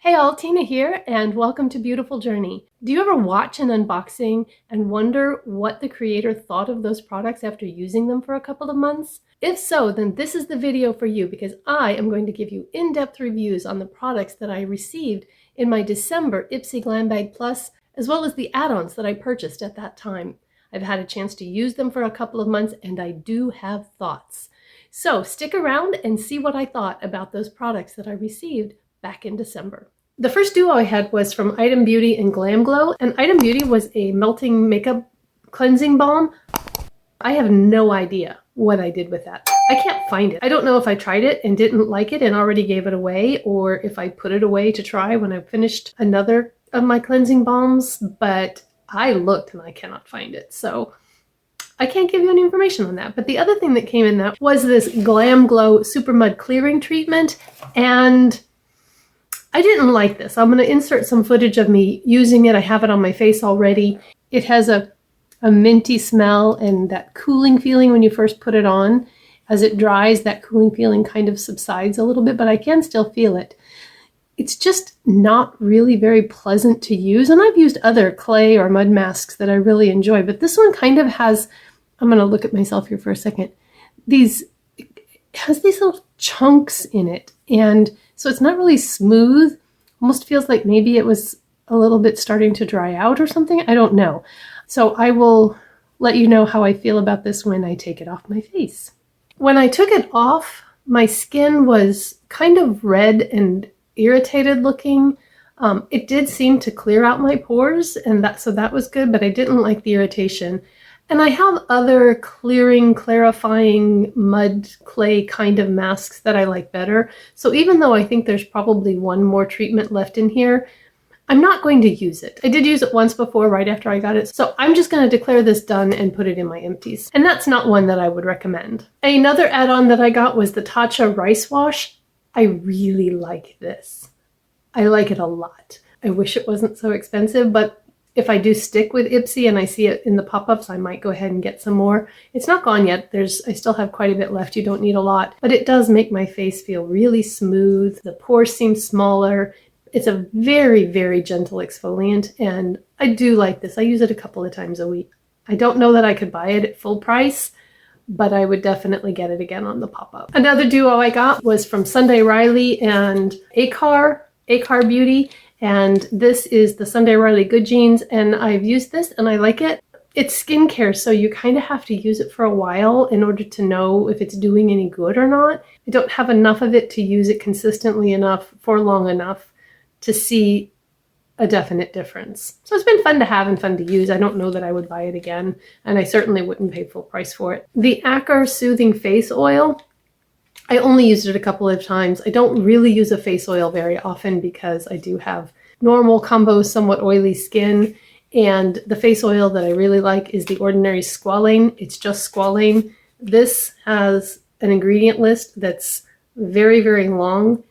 Hey all, Tina here, and welcome to Beautiful Journey. Do you ever watch an unboxing and wonder what the creator thought of those products after using them for a couple of months? If so, then this is the video for you because I am going to give you in-depth reviews on the products that I received in my December Ipsy Glambag Plus, as well as the add-ons that I purchased at that time. I've had a chance to use them for a couple of months and I do have thoughts. So stick around and see what I thought about those products that I received back in December. The first duo I had was from Item Beauty and GLAMGLOW, and Item Beauty was a melting makeup cleansing balm. I have no idea what I did with that. I can't find it. I don't know if I tried it and didn't like it and already gave it away, or if I put it away to try when I finished another of my cleansing balms, but I looked and I cannot find it, so I can't give you any information on that. But the other thing that came in that was this GLAMGLOW Super Mud Clearing Treatment, and I didn't like this. I'm going to insert some footage of me using it. I have it on my face already. It has a minty smell and that cooling feeling when you first put it on. As it dries, that cooling feeling kind of subsides a little bit, but I can still feel it. It's just not really very pleasant to use. And I've used other clay or mud masks that I really enjoy, but this one kind of has, I'm going to look at myself here for a second. It has these little chunks in it, and so it's not really smooth. Almost feels like maybe it was a little bit starting to dry out or something. I don't know. So I will let you know how I feel about this when I take it off my face. When I took it off, my skin was kind of red and irritated looking. It did seem to clear out my pores, and so that was good, but I didn't like the irritation. And I have other clearing, clarifying mud clay kind of masks that I like better. So even though I think there's probably one more treatment left in here, I'm not going to use it. I did use it once before right after I got it. So I'm just going to declare this done and put it in my empties. And that's not one that I would recommend. Another add-on that I got was the Tatcha Rice Wash. I really like this. I like it a lot. I wish it wasn't so expensive, but if I do stick with Ipsy and I see it in the pop-ups, I might go ahead and get some more. It's not gone yet. I still have quite a bit left. You don't need a lot, but it does make my face feel really smooth. The pores seem smaller. It's a very, very gentle exfoliant, and I do like this. I use it a couple of times a week. I don't know that I could buy it at full price, but I would definitely get it again on the pop-up. Another duo I got was from Sunday Riley and AKAR Beauty. And this is the Sunday Riley Good Genes, and I've used this and I like it. It's skincare, so you kind of have to use it for a while in order to know if it's doing any good or not. I don't have enough of it to use it consistently enough for long enough to see a definite difference. So it's been fun to have and fun to use. I don't know that I would buy it again, and I certainly wouldn't pay full price for it. The AKAR Soothing Face Oil, I only used it a couple of times. I don't really use a face oil very often because I do have normal combo, somewhat oily skin. And the face oil that I really like is the Ordinary Squalane. It's just squalane. This has an ingredient list that's very, very long.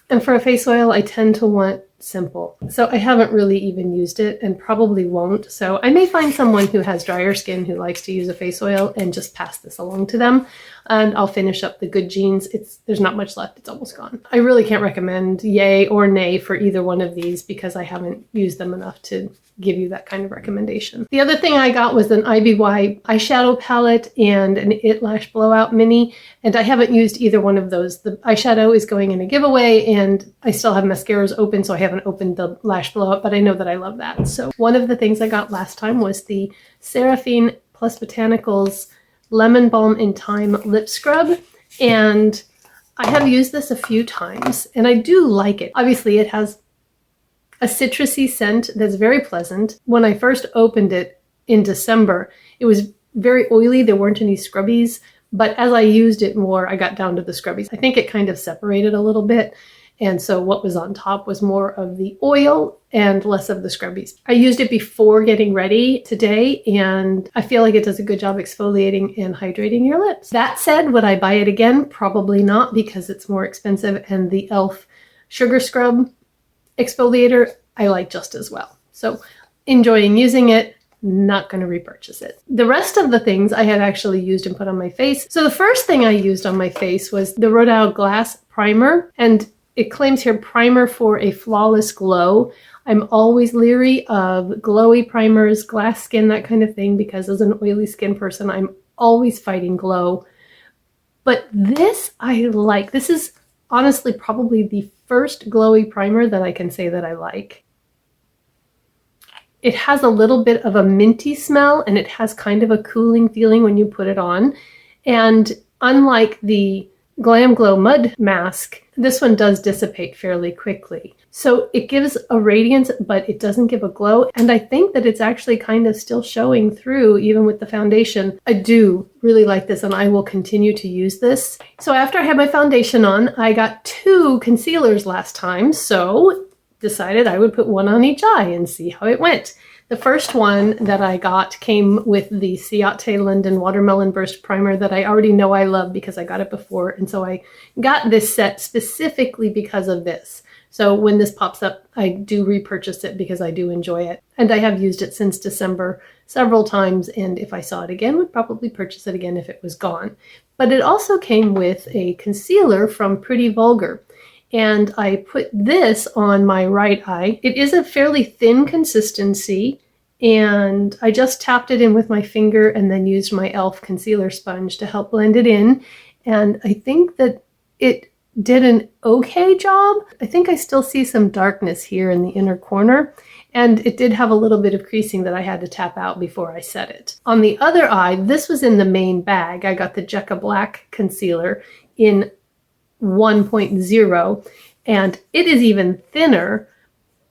And for a face oil, I tend to want simple. So I haven't really even used it and probably won't. So I may find someone who has drier skin who likes to use a face oil and just pass this along to them. And I'll finish up the Good Genes. There's not much left. It's almost gone. I really can't recommend yay or nay for either one of these because I haven't used them enough to give you that kind of recommendation. The other thing I got was an IBY eyeshadow palette and an It Lash Blowout Mini, and I haven't used either one of those. The eyeshadow is going in a giveaway, and I still have mascaras open, so I haven't opened the Lash Blowout, but I know that I love that. So one of the things I got last time was the Seraphine plus Botanicals Lemon Balm and Thyme Lip Scrub, and I have used this a few times, and I do like it. Obviously, it has a citrusy scent that's very pleasant. When I first opened it in December, it was very oily. There weren't any scrubbies, but as I used it more, I got down to the scrubbies. I think it kind of separated a little bit, and so what was on top was more of the oil and less of the scrubbies. I used it before getting ready today, and I feel like it does a good job exfoliating and hydrating your lips. That said, would I buy it again? Probably not, because it's more expensive, and the e.l.f. Sugar Scrub exfoliator I like just as well. So enjoying using it, not going to repurchase it. The rest of the things I had actually used and put on my face. So the first thing I used on my face was the Rodel Glass Primer, and it claims here primer for a flawless glow. I'm always leery of glowy primers, glass skin, that kind of thing, because as an oily skin person, I'm always fighting glow. But this I like. This is honestly probably the first glowy primer that I can say that I like. It has a little bit of a minty smell, and it has kind of a cooling feeling when you put it on. And unlike the GLAMGLOW Mud Mask, this one does dissipate fairly quickly. So it gives a radiance, but it doesn't give a glow. And I think that it's actually kind of still showing through even with the foundation. I do really like this, and I will continue to use this. So after I had my foundation on, I got 2 concealers last time. So decided I would put one on each eye and see how it went. The first one that I got came with the CIATÉ London Watermelon Burst Primer that I already know I love because I got it before, and so I got this set specifically because of this. So when this pops up, I do repurchase it because I do enjoy it. And I have used it since December several times, and if I saw it again, would probably purchase it again if it was gone. But it also came with a concealer from Pretty Vulgar. And I put this on my right eye. It is a fairly thin consistency, and I just tapped it in with my finger and then used my e.l.f. concealer sponge to help blend it in. And I think that it did an okay job. I think I still see some darkness here in the inner corner, and it did have a little bit of creasing that I had to tap out before I set it. On the other eye, this was in the main bag. I got the Jacka Black Concealer in 1.0, and it is even thinner,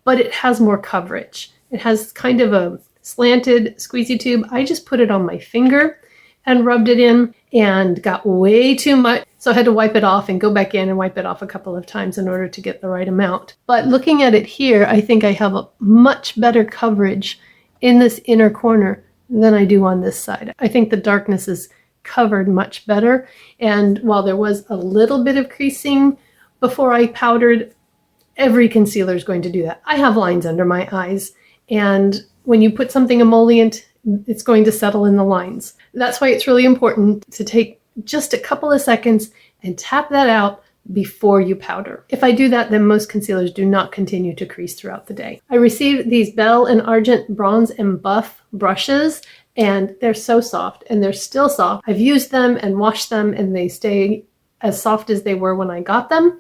but it has more coverage. It has kind of a slanted squeezy tube. I just put it on my finger and rubbed it in and got way too much, so I had to wipe it off and go back in and wipe it off a couple of times in order to get the right amount. But looking at it here, I think I have a much better coverage in this inner corner than I do on this side. I think the darkness is covered much better, and while there was a little bit of creasing before I powdered, every concealer is going to do that. I have lines under my eyes, and when you put something emollient, it's going to settle in the lines. That's why it's really important to take just a couple of seconds and tap that out before you powder. If I do that, then most concealers do not continue to crease throughout the day. I received these Bell and Argent Bronze and Buff brushes, and they're so soft, and they're still soft. I've used them and washed them, and they stay as soft as they were when I got them.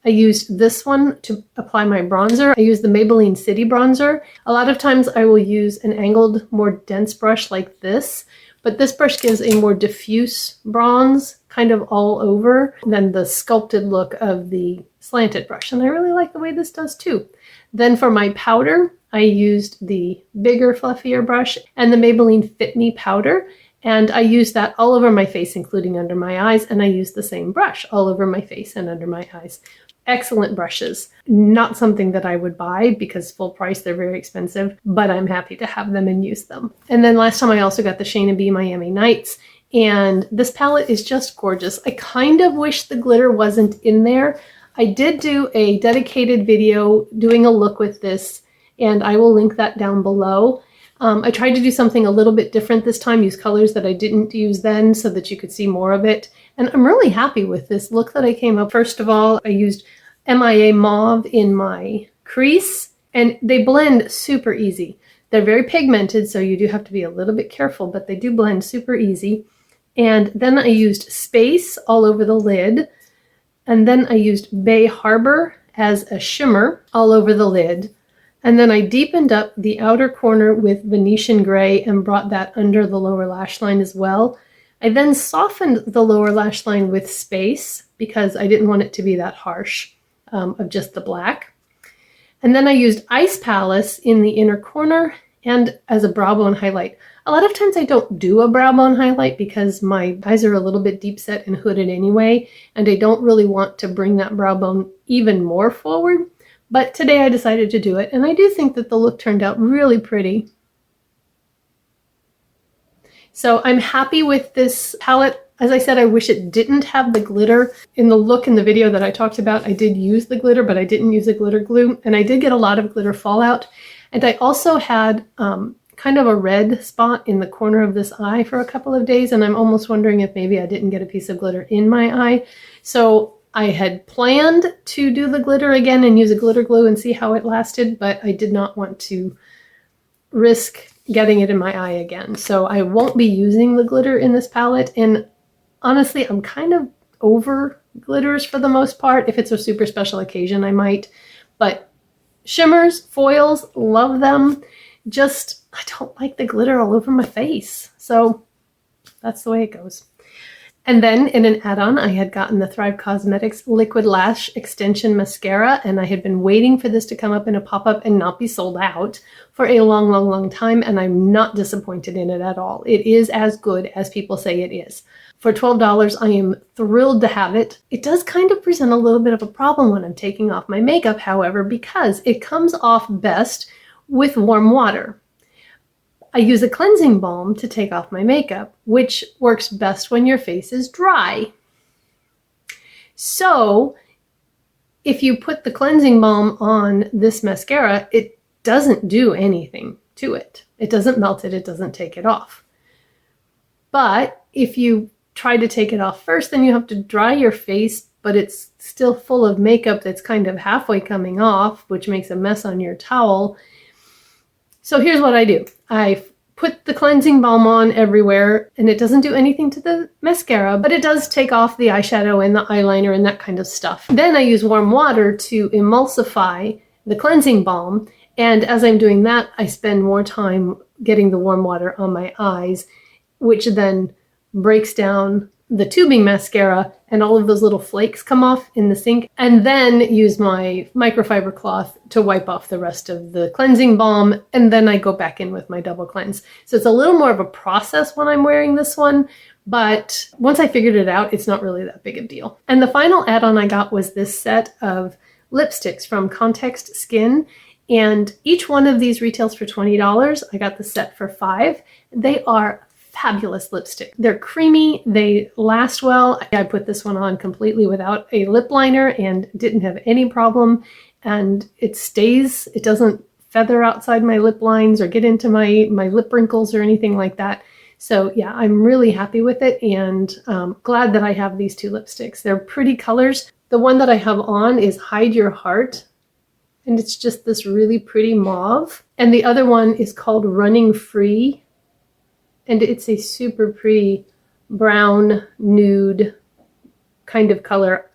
I used this one to apply my bronzer. I used the Maybelline City Bronzer. A lot of times I will use an angled, more dense brush like this, but this brush gives a more diffuse bronze kind of all over than the sculpted look of the slanted brush, and I really like the way this does too. Then for my powder, I used the bigger, fluffier brush and the Maybelline Fit Me powder, and I used that all over my face, including under my eyes, and I used the same brush all over my face and under my eyes. Excellent brushes. Not something that I would buy because full price, they're very expensive, but I'm happy to have them and use them. And then last time I also got the Shayna B Miami Nights, and this palette is just gorgeous. I kind of wish the glitter wasn't in there. I did do a dedicated video doing a look with this, and I will link that down below. I tried to do something a little bit different this time, use colors that I didn't use then so that you could see more of it. And I'm really happy with this look that I came up. First of all, I used MIA Mauve in my crease, and they blend super easy. They're very pigmented, so you do have to be a little bit careful, but they do blend super easy. And then I used Space all over the lid, and then I used Bay Harbor as a shimmer all over the lid. And then I deepened up the outer corner with Venetian Gray and brought that under the lower lash line as well. I then softened the lower lash line with Space because I didn't want it to be that harsh of just the black. And then I used Ice Palace in the inner corner and as a brow bone highlight. A lot of times I don't do a brow bone highlight because my eyes are a little bit deep set and hooded anyway, and I don't really want to bring that brow bone even more forward. But today I decided to do it, and I do think that the look turned out really pretty. So I'm happy with this palette. As I said, I wish it didn't have the glitter. In the look in the video that I talked about, I did use the glitter, but I didn't use the glitter glue, and I did get a lot of glitter fallout. And I also had kind of a red spot in the corner of this eye for a couple of days, and I'm almost wondering if maybe I didn't get a piece of glitter in my eye. So I had planned to do the glitter again and use a glitter glue and see how it lasted, but I did not want to risk getting it in my eye again. So I won't be using the glitter in this palette, and honestly, I'm kind of over glitters for the most part. If it's a super special occasion, I might. But shimmers, foils, love them. Just, I don't like the glitter all over my face. So that's the way it goes. And then in an add-on, I had gotten the Thrive Cosmetics Liquid Lash Extension Mascara, and I had been waiting for this to come up in a pop-up and not be sold out for a long, long, long time, and I'm not disappointed in it at all. It is as good as people say it is. For $12, I am thrilled to have it. It does kind of present a little bit of a problem when I'm taking off my makeup, however, because it comes off best with warm water. I use a cleansing balm to take off my makeup, which works best when your face is dry. So if you put the cleansing balm on this mascara, it doesn't do anything to it. It doesn't melt it, it doesn't take it off. But if you try to take it off first, then you have to dry your face, but it's still full of makeup that's kind of halfway coming off, which makes a mess on your towel. So here's what I do. I put the cleansing balm on everywhere, and it doesn't do anything to the mascara, but it does take off the eyeshadow and the eyeliner and that kind of stuff. Then I use warm water to emulsify the cleansing balm, and as I'm doing that, I spend more time getting the warm water on my eyes, which then breaks down the tubing mascara, and all of those little flakes come off in the sink, and then use my microfiber cloth to wipe off the rest of the cleansing balm, and then I go back in with my double cleanse. So it's a little more of a process when I'm wearing this one, but once I figured it out, it's not really that big a deal. And the final add-on I got was this set of lipsticks from Context Skin, and each one of these retails for $20. I got the set for $5. They are fabulous lipstick. They're creamy, they last well. I put this one on completely without a lip liner and didn't have any problem, and it stays. It doesn't feather outside my lip lines or get into my lip wrinkles or anything like that. So yeah, I'm really happy with it, and glad that I have these two lipsticks. They're pretty colors. The one that I have on is Hide Your Heart, and it's just this really pretty mauve. And the other one is called Running Free, and it's a super pretty brown nude kind of color.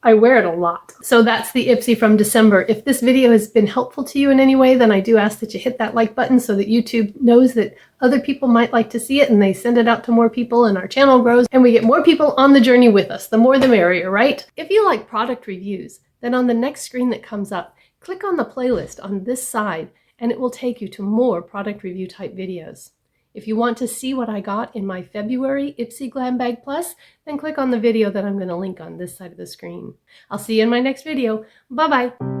I wear it a lot. So that's the Ipsy from December. If this video has been helpful to you in any way, then I do ask that you hit that like button so that YouTube knows that other people might like to see it, and they send it out to more people, and our channel grows and we get more people on the journey with us. The more the merrier, right? If you like product reviews, then on the next screen that comes up, click on the playlist on this side and it will take you to more product review type videos. If you want to see what I got in my February Ipsy Glambag Plus, then click on the video that I'm going to link on this side of the screen. I'll see you in my next video. Bye-bye.